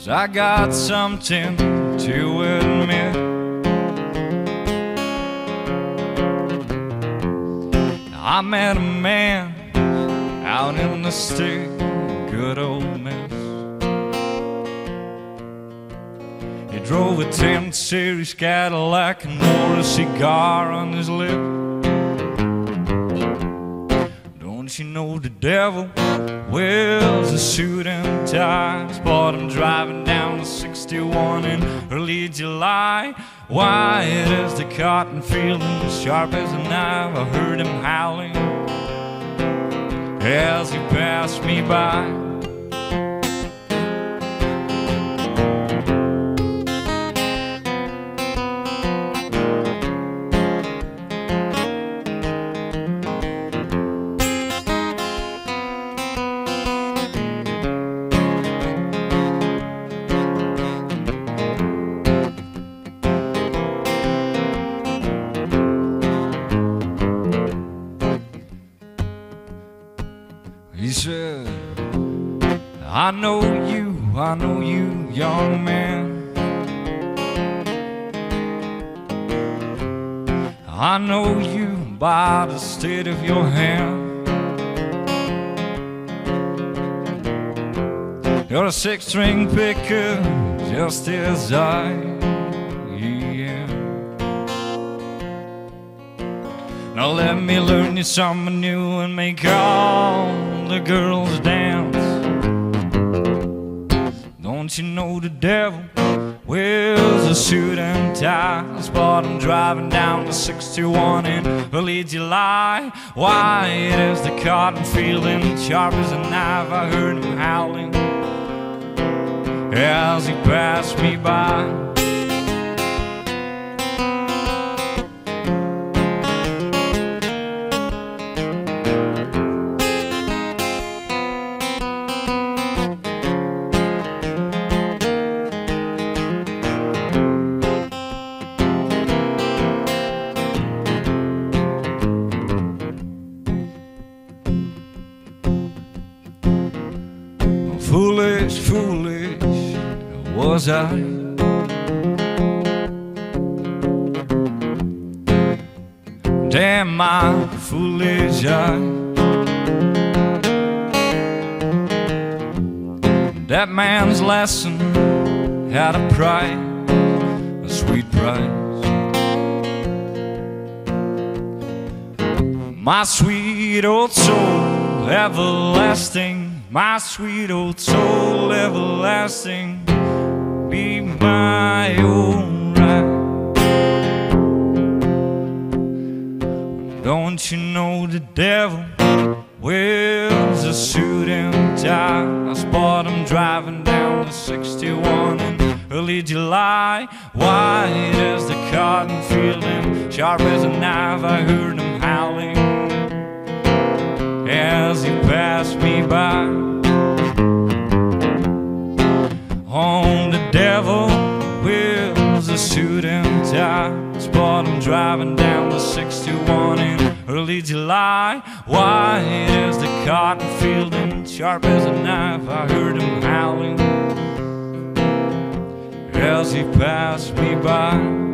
I got something to admit. I met a man out in the state, good old miss. He drove a 10 Series Cadillac and wore a cigar on his lip. Don't you know the devil wears a suit and tie? Spot him driving down the 61 in early July. White as the cotton field and sharp as a knife. I heard him howling as he passed me by. He said, I know you, young man. I know you by the state of your hand. You're a 6-string picker, just as I am. Now let me learn you something new and make all the girls dance. Don't you know the devil wears a suit and tie? I spot him driving down the 61 in early July. White as the cotton field and sharp as a knife. I heard him howling as he passed me by. Foolish, foolish was I. Damn my foolish eye. That man's lesson had a price, a sweet price. My sweet old soul everlasting. My sweet old soul everlasting, be my own right. Don't you know the devil wears a suit and tie? I spot him driving down the 61 in early July. White as the cotton field and sharp as a knife. I heard him howling as he passed me by. On the devil wears a suit and tie. Spot him driving down the 61 in early July. White as the cotton field and sharp as a knife. I heard him howling as he passed me by.